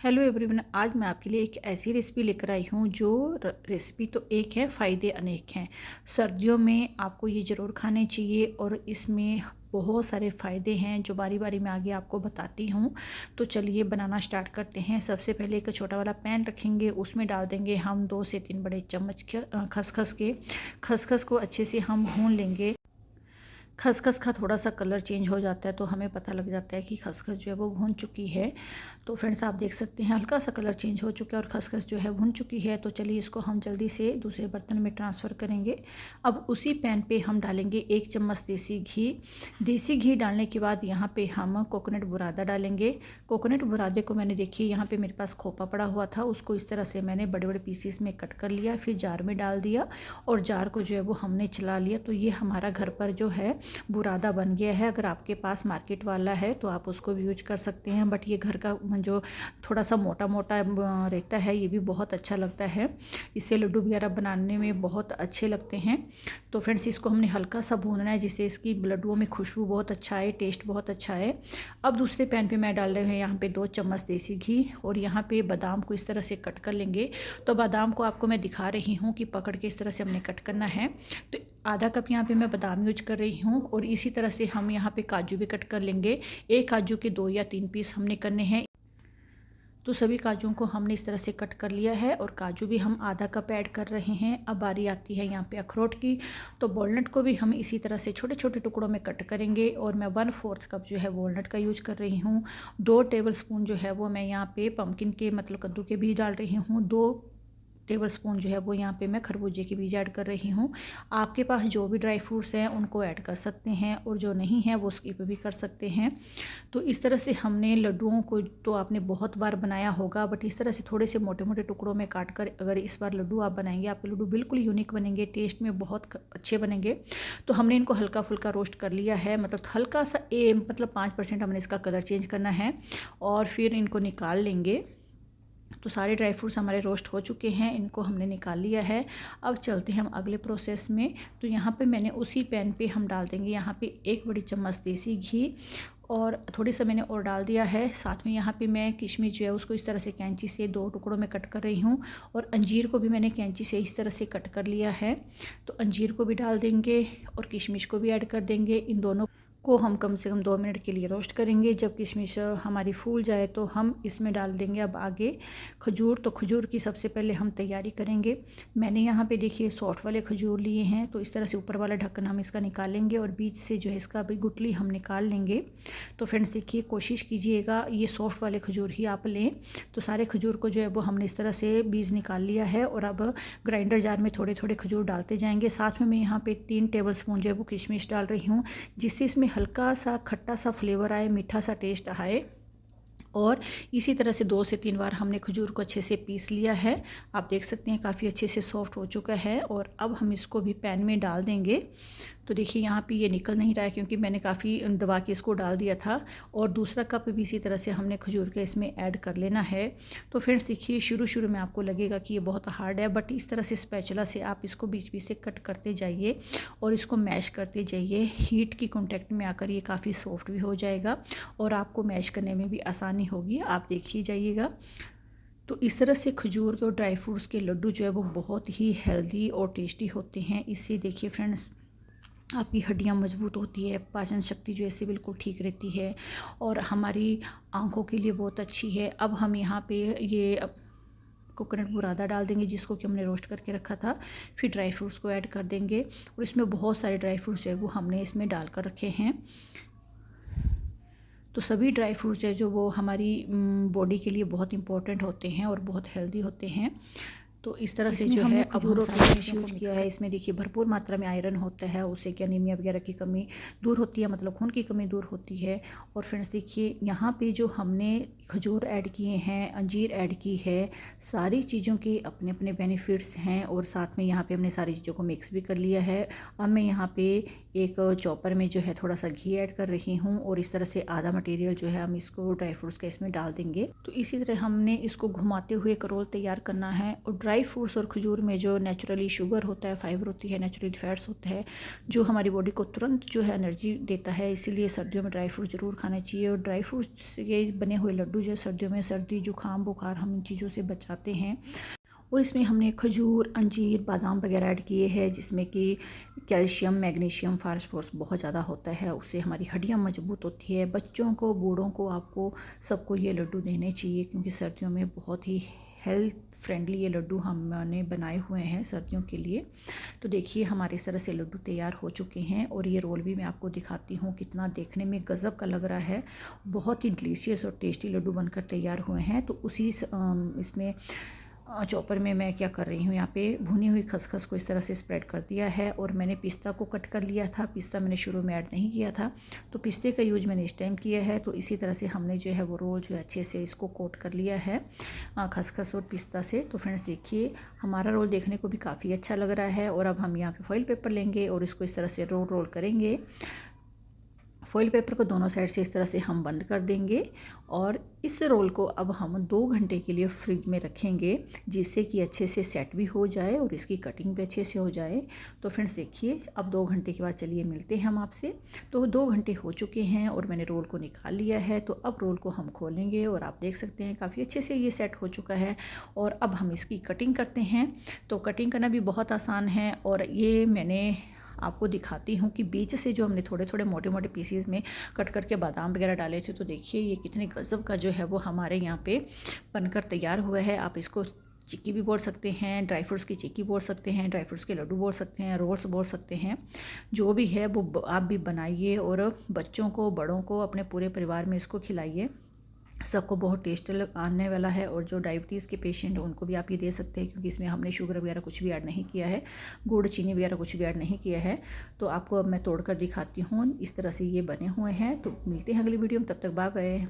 Hello everyone, आज मैं आपके लिए एक ऐसी रेसिपी लेकर आई हूँ जो रेसिपी तो एक है, फ़ायदे अनेक हैं। सर्दियों में आपको ये ज़रूर खाने चाहिए और इसमें बहुत सारे फ़ायदे हैं जो बारी बारी मैं आगे आपको बताती हूँ। तो चलिए बनाना स्टार्ट करते हैं। सबसे पहले एक छोटा वाला पैन रखेंगे, उसमें डाल देंगे हम 2 से 3 बड़े चम्मच खसखस को अच्छे से हम भून लेंगे। खसखस का थोड़ा-सा कलर चेंज हो जाता है तो हमें पता लग जाता है कि खसखस जो है वो भून चुकी है। तो फ्रेंड्स, आप देख सकते हैं हल्का-सा कलर चेंज हो चुका है और खसखस जो है भून चुकी है। तो चलिए इसको हम जल्दी से दूसरे बर्तन में ट्रांसफ़र करेंगे। अब उसी पैन पे हम डालेंगे 1 चम्मच देसी घी। देसी घी डालने के बाद यहाँ पे हम कोकोनट बुरादा डालेंगे। कोकोनट बुरादे को मैंने देखिए यहाँ पे मेरे पास खोपा पड़ा हुआ था, उसको इस तरह से मैंने बड़े-बड़े पीसेस में कट कर लिया, फिर जार में डाल दिया और जार को जो है वो हमने चला लिया। तो ये हमारा घर पर जो है बुरादा बन गया है। अगर आपके पास मार्केट वाला है तो आप उसको भी यूज कर सकते हैं, बट ये घर का जो थोड़ा सा मोटा मोटा रहता है ये भी बहुत अच्छा लगता है। इससे लड्डू वगैरह बनाने में बहुत अच्छे लगते हैं। तो फ्रेंड्स, इसको हमने हल्का सा भूनना है जिससे इसकी लड्डुओं में खुशबू बहुत अच्छा है, टेस्ट बहुत अच्छा है। अब दूसरे पैन पे मैं डाल रही हूँ यहाँ पे 2 चम्मच देसी घी और यहाँ पे बादाम को इस तरह से कट कर लेंगे। तो बादाम को आपको मैं दिखा रही हूँ कि पकड़ के इस तरह से हमने कट करना है। तो आधा कप यहाँ पे मैं बादाम यूज कर रही हूँ और इसी तरह से हम यहाँ पे काजू भी कट कर लेंगे। एक काजू के 2 या 3 पीस हमने करने हैं। तो सभी काजुओं को हमने इस तरह से कट कर लिया है और काजू भी हम आधा कप ऐड कर रहे हैं। अब बारी आती है यहाँ पे अखरोट की। तो वॉलनट को भी हम इसी तरह से छोटे छोटे टुकड़ों में कट करेंगे और मैं 1/4 कप जो है वॉलनट का यूज कर रही हूँ। 2 टेबलस्पून जो है वो मैं यहाँ पे पम्पकिन के मतलब कद्दू के बीज डाल रही हूँ। 2 टेबलस्पून जो है वो यहाँ पे मैं खरबूजे के बीज ऐड कर रही हूँ। आपके पास जो भी ड्राई फ्रूट्स हैं उनको ऐड कर सकते हैं और जो नहीं है वो स्किप भी कर सकते हैं। तो इस तरह से हमने लड्डुओं को तो आपने बहुत बार बनाया होगा, बट इस तरह से थोड़े से मोटे मोटे टुकड़ों में काट कर अगर इस बार लड्डू आप बनाएंगे, आपके लड्डू बिल्कुल यूनिक बनेंगे, टेस्ट में बहुत अच्छे बनेंगे। तो हमने इनको हल्का फुल्का रोस्ट कर लिया है, मतलब हल्का सा 5% हमने इसका कलर चेंज करना है और फिर इनको निकाल लेंगे। तो सारे ड्राई फ्रूट्स हमारे रोस्ट हो चुके हैं, इनको हमने निकाल लिया है। अब चलते हैं हम अगले प्रोसेस में। तो यहाँ पे मैंने उसी पैन पे हम डाल देंगे यहाँ पे 1 बड़ी चम्मच देसी घी और थोड़ी सा मैंने और डाल दिया है। साथ में यहाँ पे मैं किशमिश जो है उसको इस तरह से कैंची से 2 टुकड़ों में कट कर रही हूँ और अंजीर को भी मैंने कैंची से इस तरह से कट कर लिया है। तो अंजीर को भी डाल देंगे और किशमिश को भी ऐड कर देंगे। इन दोनों को हम कम से कम 2 मिनट के लिए रोस्ट करेंगे। जब किशमिश हमारी फूल जाए तो हम इसमें डाल देंगे अब आगे खजूर। तो खजूर की सबसे पहले हम तैयारी करेंगे। मैंने यहाँ पे देखिए सॉफ्ट वाले खजूर लिए हैं, तो इस तरह से ऊपर वाला ढक्कन हम इसका निकालेंगे और बीच से जो है इसका भी गुठली हम निकाल लेंगे। तो फ्रेंड्स देखिए, कोशिश कीजिएगा ये सॉफ्ट वाले खजूर ही आप लें। तो सारे खजूर को जो है वो हमने इस तरह से बीज निकाल लिया है और अब ग्राइंडर जार में थोड़े थोड़े खजूर डालते जाएंगे। साथ में मैं यहाँ पे 3 टेबलस्पून जो है वो किशमिश डाल रही हूँ, जिससे इसमें हल्का सा खट्टा सा फ्लेवर आए, मीठा सा टेस्ट आए। और इसी तरह से 2 से 3 बार हमने खजूर को अच्छे से पीस लिया है। आप देख सकते हैं काफ़ी अच्छे से सॉफ्ट हो चुका है और अब हम इसको भी पैन में डाल देंगे। तो देखिए यहाँ पे ये निकल नहीं रहा है क्योंकि मैंने काफ़ी दबा के इसको डाल दिया था। और दूसरा कप भी इसी तरह से हमने खजूर का इसमें ऐड कर लेना है। तो फ्रेंड्स देखिए, शुरू में आपको लगेगा कि ये बहुत हार्ड है, बट इस तरह से स्पैचुला से आप इसको बीच बीच से कट करते जाइए और इसको मैश करते जाइए। हीट की कॉन्टैक्ट में आकर ये काफ़ी सॉफ्ट भी हो जाएगा और आपको मैश करने में भी आसानी होगी। आप देखिए जाइएगा। तो इस तरह से खजूर के और ड्राई फ्रूट्स के लड्डू जो है वो बहुत ही हेल्दी और टेस्टी होते हैं। इससे देखिए फ्रेंड्स, आपकी हड्डियां मजबूत होती है, पाचन शक्ति जो है इससे बिल्कुल ठीक रहती है और हमारी आंखों के लिए बहुत अच्छी है। अब हम यहाँ पे ये कोकोनट बुरादा डाल देंगे जिसको कि हमने रोस्ट करके रखा था। फिर ड्राई फ्रूट्स को ऐड कर देंगे और इसमें बहुत सारे ड्राई फ्रूट्स जो है वो हमने इसमें डाल कर रखे हैं। तो सभी ड्राई फ्रूट्स है जो वो हमारी बॉडी के लिए बहुत इंपॉर्टेंट होते हैं और बहुत हेल्दी होते हैं। तो इस तरह से जो है अब हम सारी चीज़ें यूज किया है। इसमें देखिए भरपूर मात्रा में आयरन होता है, उससे कि अनीमिया वगैरह की कमी दूर होती है, मतलब खून की कमी दूर होती है। और फ्रेंड्स देखिए, यहाँ पे जो हमने खजूर ऐड किए हैं, अंजीर ऐड की है, सारी चीज़ों के अपने अपने बेनिफिट्स हैं और साथ में यहाँ पे हमने सारी चीज़ों को मिक्स भी कर लिया है। अब मैं यहाँ पे एक चॉपर में जो है थोड़ा सा घी ऐड कर रही हूँ और इस तरह से आधा मटेरियल जो है हम इसको ड्राई फ्रूट्स का इसमें डाल देंगे। तो इसी तरह हमने इसको घुमाते हुए एक रोल तैयार करना है और ड्राई ड्राई फ्रूट्स और खजूर में जो नेचुरली शुगर होता है, फाइबर होती है, नेचुरली फैट्स होता है, जो हमारी बॉडी को तुरंत जो है एनर्जी देता है। इसीलिए सर्दियों में ड्राई फ्रूट ज़रूर खाना चाहिए। और ड्राई फ्रूट्स के बने हुए लड्डू जो सर्दियों में सर्दी जुकाम बुखार हम इन चीज़ों से बचाते हैं। और इसमें हमने खजूर, अंजीर, बादाम वगैरह ऐड किए हैं, जिसमें कि कैल्शियम, मैग्नीशियम, फास्फोरस बहुत ज़्यादा होता है। उससे हमारी हड्डियाँ मजबूत होती है। बच्चों को, बूढ़ों को, आपको सबको ये लड्डू देने चाहिए, क्योंकि सर्दियों में बहुत ही हेल्थ फ्रेंडली ये लड्डू हमने बनाए हुए हैं सर्दियों के लिए। तो देखिए हमारे इस तरह से लड्डू तैयार हो चुके हैं। और ये रोल भी मैं आपको दिखाती हूँ, कितना देखने में गज़ब का लग रहा है। बहुत ही डिलीशियस और टेस्टी लड्डू बनकर तैयार हुए हैं। तो उसी इसमें चॉपर में मैं क्या कर रही हूँ, यहाँ पे भुनी हुई खसखस को इस तरह से स्प्रेड कर दिया है। और मैंने पिस्ता को कट कर लिया था। पिस्ता मैंने शुरू में ऐड नहीं किया था, तो पिस्ते का यूज मैंने इस टाइम किया है। तो इसी तरह से हमने जो है वो रोल जो है अच्छे से इसको कोट कर लिया है खसखस और पिस्ता से। तो फ्रेंड्स देखिए हमारा रोल देखने को भी काफ़ी अच्छा लग रहा है। और अब हम यहाँ पे फॉइल पेपर लेंगे और इसको इस तरह से रोल रोल करेंगे। फॉइल पेपर को दोनों साइड से इस तरह से हम बंद कर देंगे। और इस रोल को अब हम 2 घंटे के लिए फ्रिज में रखेंगे, जिससे कि अच्छे से सेट भी हो जाए और इसकी कटिंग भी अच्छे से हो जाए। तो फ्रेंड्स देखिए अब 2 घंटे के बाद चलिए मिलते हैं हम आपसे। तो 2 घंटे हो चुके हैं और मैंने रोल को निकाल लिया है। तो अब रोल को हम खोलेंगे और आप देख सकते हैं काफ़ी अच्छे से ये सेट हो चुका है। और अब हम इसकी कटिंग करते हैं। तो कटिंग करना भी बहुत आसान है। और ये मैंने आपको दिखाती हूँ कि बीच से जो हमने थोड़े थोड़े मोटे मोटे पीसीज में कट करके बादाम वगैरह डाले थे। तो देखिए ये कितने गज़ब का जो है वो हमारे यहाँ पे बनकर तैयार हुआ है। आप इसको चिक्की भी बोल सकते हैं, ड्राई फ्रूट्स की चिक्की बोल सकते हैं, ड्राई फ्रूट्स के लड्डू बोल सकते हैं, रोल्स बोल सकते हैं। जो भी है वो आप भी बनाइए और बच्चों को, बड़ों को, अपने पूरे परिवार में इसको खिलाइए। सबको बहुत टेस्ट आने वाला है। और जो डायबिटीज़ के पेशेंट हैं उनको भी आप ये दे सकते हैं, क्योंकि इसमें हमने शुगर वगैरह कुछ भी ऐड नहीं किया है, गुड़, चीनी वगैरह कुछ भी ऐड नहीं किया है। तो आपको अब मैं तोड़कर दिखाती हूँ। इस तरह से ये बने हुए हैं। तो मिलते हैं अगली वीडियो में, तब तक बाय बाय।